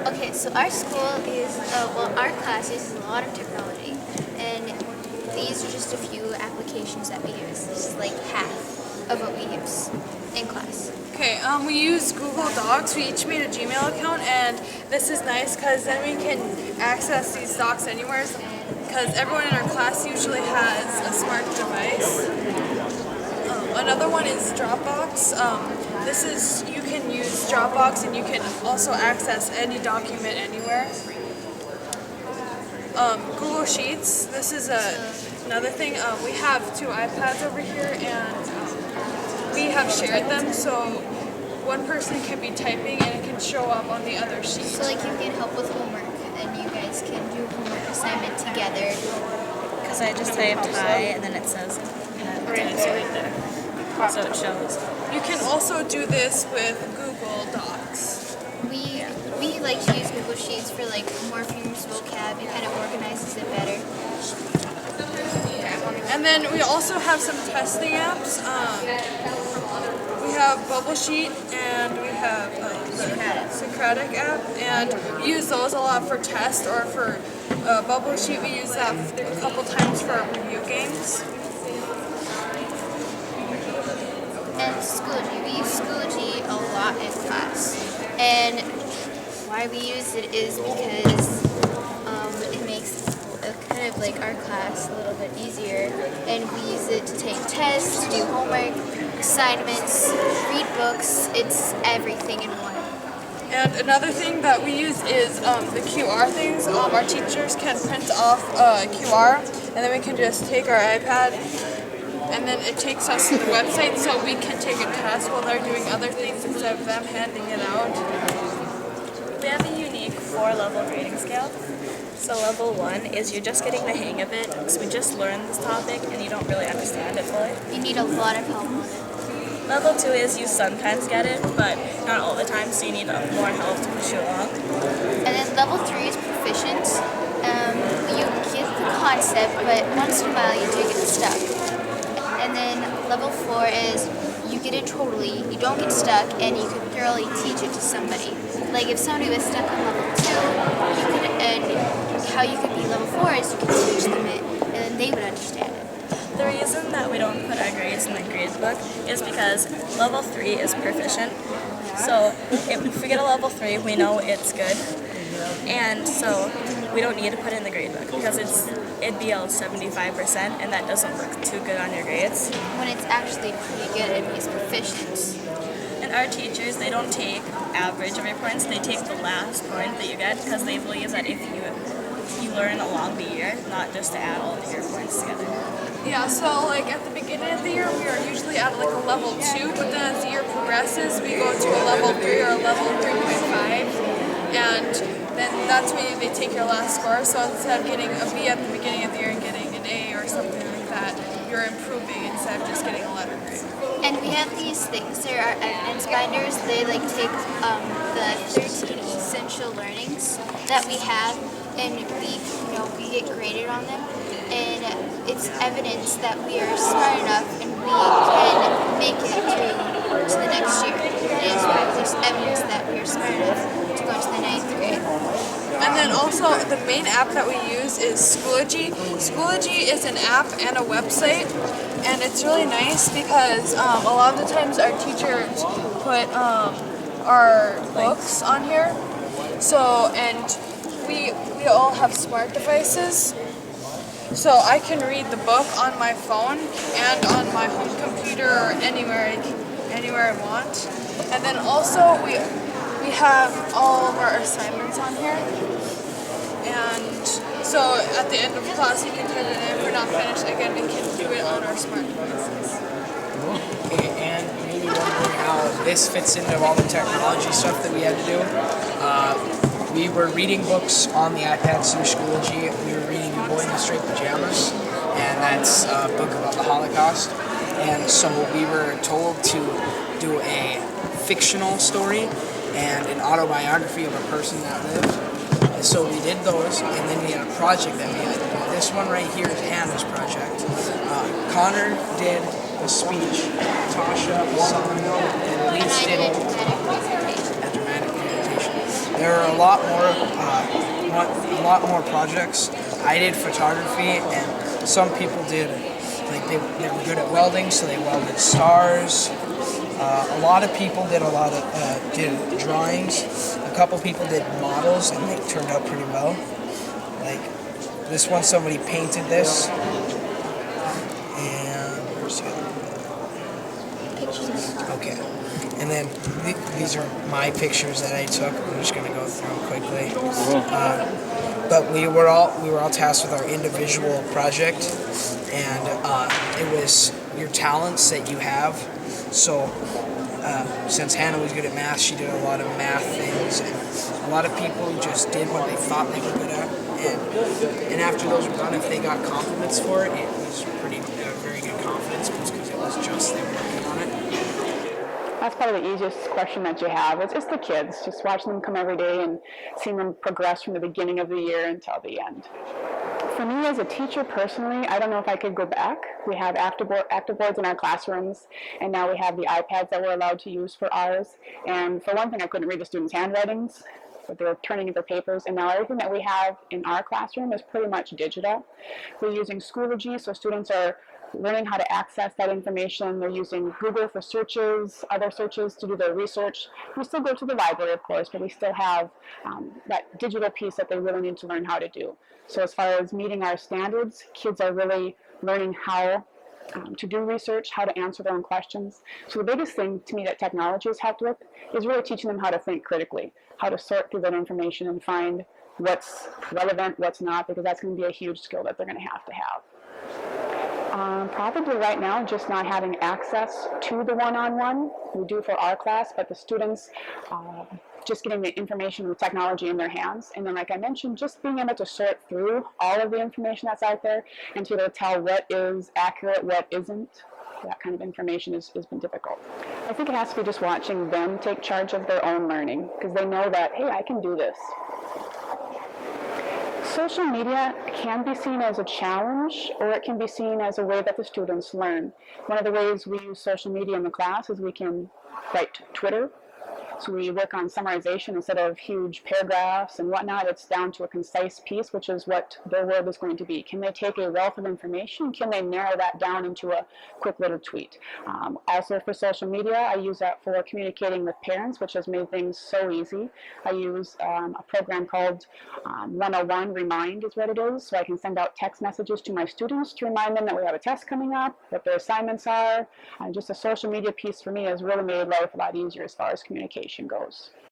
Okay, so our school is, our class uses a lot of technology, and these are just a few applications that we use. This is like half of what we use in class. Okay, we use Google Docs. We each made a Gmail account, and this is nice because then we can access these docs anywhere. Because everyone in our class usually has a smart device. Another one is Dropbox. You can use Dropbox, and you can also access any document anywhere. Google Sheets. This is another thing. We have 2 iPads over here, and we have shared them, so one person can be typing and it can show up on the other sheet. So like you can help with homework, and you guys can do homework assignment together. Because I just typed hi and then it says it's right there. So it shows. You can also do this with Google Docs. We like to use Google Sheets for like morphemes, vocab. It kind of organizes it better. And then we also have some testing apps. We have Bubble Sheet and we have the Socratic app, and we use those a lot for tests, or for Bubble Sheet we use that a couple times for review games. And Schoology. We use Schoology a lot in class. And why we use it is because it makes kind of like our class a little bit easier. And we use it to take tests, do homework, assignments, read books. It's everything in one. And another thing that we use is the QR things. Our teachers can print off a QR, and then we can just take our iPad, and then it takes us to the website so we can take a test while they're doing other things instead of them handing it out. We have a unique 4-level grading scale. So level 1 is you're just getting the hang of it, because we just learned this topic and you don't really understand it fully. You need a lot of help. Level 2 is you sometimes get it, but not all the time, so you need more help to push you along. And then level 3 is proficient. You get the concept, but once in a while you do get stuck. And then level 4 is you get it totally, you don't get stuck, and you can thoroughly teach it to somebody. Like if somebody was stuck on level 2, how you could be level 4 is you can teach them it, and then they would understand it. The reason that we don't put our grades in the grades book is because level 3 is proficient. So if we get a level 3, we know it's good. And so we don't need to put it in the grade book because it'd be all 75%, and that doesn't look too good on your grades. When it's actually pretty good, it means proficient. And our teachers, they don't take average of your points, they take the last point that you get, because they believe that if you learn along the year, not just to add all of your points together. Yeah, so like at the beginning of the year, we are usually at like a level 2, but then as the year progresses, we go to a level 3 or a level 3.5, and then that's when they take your last score. So instead of getting a B at the beginning of the year and getting an A or something like that, you're improving instead of just getting a letter grade. And we have these things. There are evidence binders. They like take the 13 essential learnings that we have, and we get graded on them. And it's evidence that we are smart enough and we can make it to the next year. It is there's evidence that we are smart enough to go to the 9th grade. And then also the main app that we use is Schoology. Schoology is an app and a website, and it's really nice because a lot of the times our teachers put our books on here. So, and we all have smart devices. So I can read the book on my phone and on my home computer or anywhere I want. And then also we have all of our assignments on here. And so at the end of class you can type it in. If we're not finished, again, we can do it on our smart devices. Okay, and maybe wondering how this fits into all the technology stuff that we had to do. We were reading books on the iPads through Schoology. We were reading Boy in the Straight Pajamas, and that's a book about the Holocaust. And so we were told to do a fictional story and an autobiography of a person that lived. And so we did those, and then we had a project that we had to do. This one right here is Hannah's project. Connor did the speech, Tasha sung, and Elise did a dramatic presentation. There are a lot more projects. I did photography, and some people did, like they were good at welding, so they welded stars. A lot of people did drawings. A couple people did models, and they turned out pretty well. Like this one, somebody painted this, and where's the other one? Okay, and then these are my pictures that I took. I'm just gonna go through them quickly. But we were all tasked with our individual project, and it was your talents that you have. So since Hannah was good at math, she did a lot of math things, and a lot of people just did what they thought they were good at. And after those were done, if they got compliments for it, it was very good confidence because it was just them working on it. That's probably the easiest question that you have. It's the kids, just watching them come every day and seeing them progress from the beginning of the year until the end. For me as a teacher personally, I don't know if I could go back. We have active boards in our classrooms, and now we have the iPads that we're allowed to use for ours. And for one thing, I couldn't read the students' handwritings, but they were turning in their papers. And now everything that we have in our classroom is pretty much digital. We're using Schoology, so students are learning how to access that information. They're using Google for searches, other searches to do their research. We still go to the library, of course, but we still have that digital piece that they really need to learn how to do. So as far as meeting our standards, kids are really learning how to do research, how to answer their own questions. So the biggest thing to me that technology has helped with is really teaching them how to think critically, how to sort through that information and find what's relevant, what's not, because that's going to be a huge skill that they're going to have. Probably right now, just not having access to the one-on-one. We do for our class, but the students just getting the information with technology in their hands. And then, like I mentioned, just being able to sort through all of the information that's out there and to be able to tell what is accurate, what isn't. That kind of information has been difficult. I think it has to be just watching them take charge of their own learning, because they know that, hey, I can do this. Social media can be seen as a challenge, or it can be seen as a way that the students learn. One of the ways we use social media in the class is we can write Twitter. So we work on summarization instead of huge paragraphs and whatnot. It's down to a concise piece, which is what their world is going to be. Can they take a wealth of information? Can they narrow that down into a quick little tweet? Also for social media, I use that for communicating with parents, which has made things so easy. I use a program called 101 Remind is what it is. So I can send out text messages to my students to remind them that we have a test coming up, what their assignments are. Just a social media piece for me has really made life a lot easier as far as communication goes.